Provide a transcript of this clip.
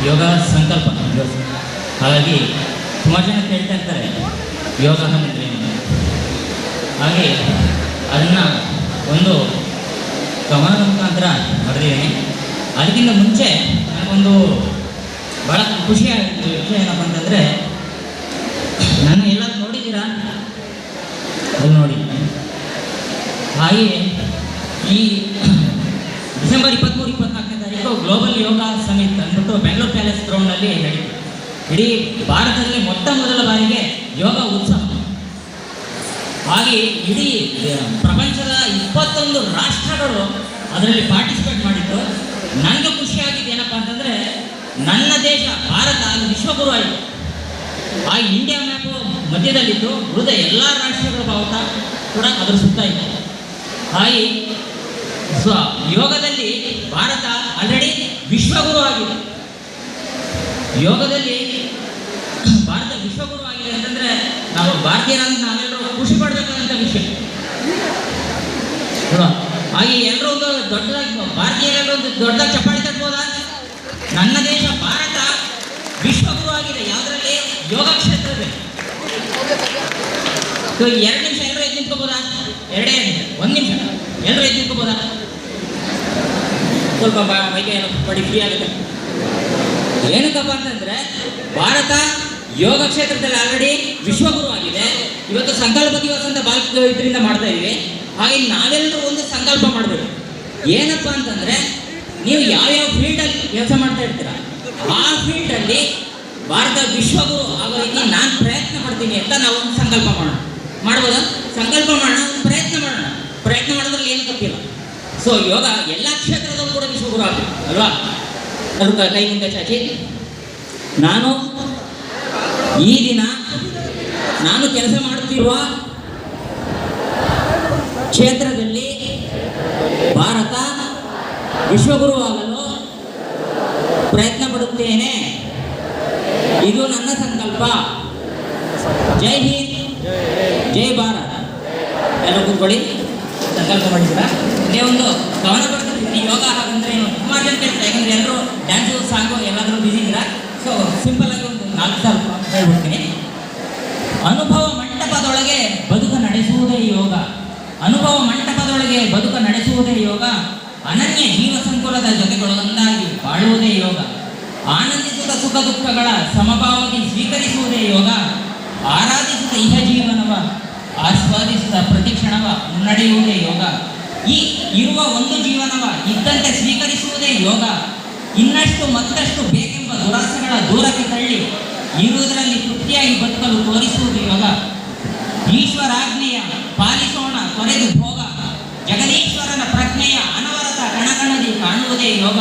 ಯೋಗ ಸಂಕಲ್ಪ. ಹಾಗಾಗಿ ಸುಮಾರು ಜನ ಕೇಳ್ತಾ ಇರ್ತಾರೆ ಯೋಗ ಅಂದರೆ ಏನು. ಹಾಗೆ ಅದನ್ನು ಒಂದು ಗಮನದ ಮುಖಾಂತರ ಬರೆದಿದ್ದೀನಿ. ಅದಕ್ಕಿಂತ ಮುಂಚೆ ನನಗೊಂದು ಭಾಳ ಖುಷಿಯಾಗಿತ್ತು ವಿಷಯ ಏನಪ್ಪ ಅಂತಂದರೆ, ನನ್ನ ಎಲ್ಲರೂ ನೋಡಿದ್ದೀರಾ? ಅದು ನೋಡಿ. ಹಾಗೆ ಈ ಡಿಸೆಂಬರ್ 23-24ನೇ ತಾರೀಕು ಗ್ಲೋಬಲ್ ಯೋಗ ಸಮಿಟ್ ಅಂದ್ಬಿಟ್ಟು ಬೆಂಗಳೂರು ಪ್ಯಾಲೇಸ್ ಗ್ರೌಂಡ್ನಲ್ಲಿ ನಡೀತು. ಇಡೀ ಭಾರತದಲ್ಲಿ ಮೊಟ್ಟ ಮೊದಲ ಬಾರಿಗೆ ಯೋಗ ಉತ್ಸವ. ಹಾಗೆ ಇಡೀ ಪ್ರಪಂಚದ 21 ರಾಷ್ಟ್ರಗಳು ಅದರಲ್ಲಿ ಪಾರ್ಟಿಸಿಪೇಟ್ ಮಾಡಿದ್ದು. ನನಗೆ ಖುಷಿಯಾಗಿದ್ದು ಏನಪ್ಪ ಅಂತಂದರೆ, ನನ್ನ ದೇಶ ಭಾರತ ಅಲ್ಲಿ ವಿಶ್ವಗುರು ಆಯಿತು. ಆ ಇಂಡಿಯಾ ಮ್ಯಾಪು ಮಧ್ಯದಲ್ಲಿದ್ದು ಉಳಿದ ಎಲ್ಲ ರಾಷ್ಟ್ರಗಳ ಭಾರತ ಕೂಡ ಅದರ ಸುತ್ತ ಇತ್ತು. ಹಾಗೆ ಯೋಗದಲ್ಲಿ ಭಾರತ ಆಲ್ರೆಡಿ ವಿಶ್ವಗುರು ಆಗಿದೆ. ಯೋಗದಲ್ಲಿ ಭಾರತ ವಿಶ್ವಗುರು ಆಗಿದೆ ಅಂತಂದರೆ ನಾವು ಭಾರತೀಯರಾಗಿ ನಾವೆಲ್ಲರೂ ಖುಷಿ ಪಡಬೇಕಾದಂಥ ವಿಷಯ ಅಲ್ವಾ? ಹಾಗೆ ಎಲ್ಲರೂ ಒಂದು ದೊಡ್ಡದಾಗಿ ಭಾರತೀಯರೆಲ್ಲರೂ ಒಂದು ದೊಡ್ಡದಾಗಿ ಚಪ್ಪಾಳಿ ತಟ್ಬೋದಾ? ನನ್ನ ದೇಶ ಭಾರತ ವಿಶ್ವಗುರು ಆಗಿದೆ. ಯಾವುದರಲ್ಲಿ? ಯೋಗ ಕ್ಷೇತ್ರದಲ್ಲಿ. 2 ನಿಮಿಷ ಎಲ್ಲರೂ ಎದ್ದು ನಿಂತ್ಕೋಬೋದಾ? 2 ನಿಮಿಷ, 1 ನಿಮಿಷ ಎಲ್ಲರೂ ಎದ್ದು ನಿಂತ್ಕೋಬೋದಾ? ಸ್ವಲ್ಪ ಮೈಗೆ ಪಡಿ ಫ್ರೀ ಆಗುತ್ತೆ. ಏನಕ್ಕಪ್ಪ ಅಂತಂದರೆ, ಭಾರತ ಯೋಗ ಕ್ಷೇತ್ರದಲ್ಲಿ ಆಲ್ರೆಡಿ ವಿಶ್ವಗುರು ಆಗಿದೆ. ಇವತ್ತು ಸಂಕಲ್ಪ ದಿವಸ ಅಂತ ಇದರಿಂದ ಮಾಡ್ತಾ ಇದ್ದೀವಿ. ಹಾಗೆ ನಾವೆಲ್ಲರೂ ಒಂದು ಸಂಕಲ್ಪ ಮಾಡಬೇಕು. ಏನಪ್ಪ ಅಂತಂದರೆ, ನೀವು ಯಾವ್ಯಾವ ಫೀಲ್ಡಲ್ಲಿ ಕೆಲಸ ಮಾಡ್ತಾ ಇರ್ತೀರ ಆ ಫೀಲ್ಡಲ್ಲಿ ಭಾರತ ವಿಶ್ವಗುರು ಆಗೋ ರೀತಿ ನಾನು ಪ್ರಯತ್ನ ಮಾಡ್ತೀನಿ ಅಂತ ನಾವು ಒಂದು ಸಂಕಲ್ಪ ಮಾಡ್ಬೋದಾ? ಸಂಕಲ್ಪ ಮಾಡೋಣ, ಪ್ರಯತ್ನ ಮಾಡೋಣ. ಪ್ರಯತ್ನ ಮಾಡೋದ್ರಲ್ಲಿ ಏನು ತಪ್ಪಿಲ್ಲ. ಸೊ ಯೋಗ ಎಲ್ಲ ಕ್ಷೇತ್ರದಲ್ಲೂ ಕೂಡ ವಿಶ್ವಗುರು ಆಗಬೇಕು ಅಲ್ವಾ? ಅದು ಕೈ ಮುಂದೆ ಚಾಚಿ, ನಾನು ಈ ದಿನ ನಾನು ಕೆಲಸ ಮಾಡುತ್ತಿರುವ ಕ್ಷೇತ್ರದಲ್ಲಿ ಭಾರತ ವಿಶ್ವಗುರು ಆಗಲು ಪ್ರಯತ್ನ ಪಡುತ್ತೇನೆ. ಇದು ನನ್ನ ಸಂಕಲ್ಪ. ಜೈ ಹಿಂದ್, ಜೈ ಭಾರತ್. ಎಲ್ಲರೂ ಕೂತ್ಕೊಳ್ಳಿ. ಸಂಕಲ್ಪ ಮಾಡಿದ್ದೀರಾ? ಇದೇ ಒಂದು ಗಮನ ಬರ್ತಿದ್ದೀನಿ. ಯೋಗ ಹಾಗಂದ್ರೆ ಏನು ಸುಮಾರು ಜನ ಕೇಳ್ತಾರೆ. ಯಾಕಂದರೆ ಎಲ್ಲರೂ ಡ್ಯಾನ್ಸು ಸಾಂಗು ಎಲ್ಲಾದರೂ ಬಿಸಿ ಇದ್ದೀರಾ. ಸೊ ಸಿಂಪಲ್ ಆಗಿ ಒಂದು 4 ಸಾಲ ಹೇಳ್ಬಿಡ್ತೀನಿ. ಅನುಭವ ಮಂಟಪದೊಳಗೆ ಬದುಕು ನಡೆಸುವುದೇ ಯೋಗ. ಅನುಭವ ಮಂಟಪದೊಳಗೆ ಬದುಕು ನಡೆಸುವುದೇ ಯೋಗ. ಅನನ್ಯ ಜೀವ ಸಂಕುಲದ ಜೊತೆಗಳೊಂದಾಗಿ ಬಾಳುವುದೇ ಯೋಗ. ಆನಂದಿಸುತ್ತ ಸುಖ ದುಃಖಗಳ ಸಮಭಾವವಾಗಿ ಸ್ವೀಕರಿಸುವುದೇ ಯೋಗ. ಆರಾಧಿಸುತ್ತ ಇಹ ಜೀವನವ ಆಸ್ವಾದಿಸುತ್ತ ಪ್ರತಿಕ್ಷಣವ ಮುನ್ನಡೆಯುವುದೇ ಯೋಗ. ಈ ಇರುವ ಒಂದು ಜೀವನವ ಇದ್ದಂತೆ ಸ್ವೀಕರಿಸುವುದೇ ಯೋಗ. ಇನ್ನಷ್ಟು ಮತ್ತಷ್ಟು ಬೇಕೆಂಬ ದುರಾಸೆಗಳ ದೂರಕ್ಕೆ ತಳ್ಳಿ ಇರುವುದರಲ್ಲಿ ತೃಪ್ತಿಯಾಗಿ ಬದುಕಲು ತೋರಿಸುವುದು ಯೋಗ. ಈಶ್ವರಾಜ್ಞೆಯ ಪಾಲಿಸೋಣ ತೊರೆದು ಭೋಗ. ಜಗದೀಶ್ವರನ ಪ್ರಜ್ಞೆಯ ಅನವರತ ಕಣಕಣದಿ ಕಾಣುವುದೇ ಯೋಗ.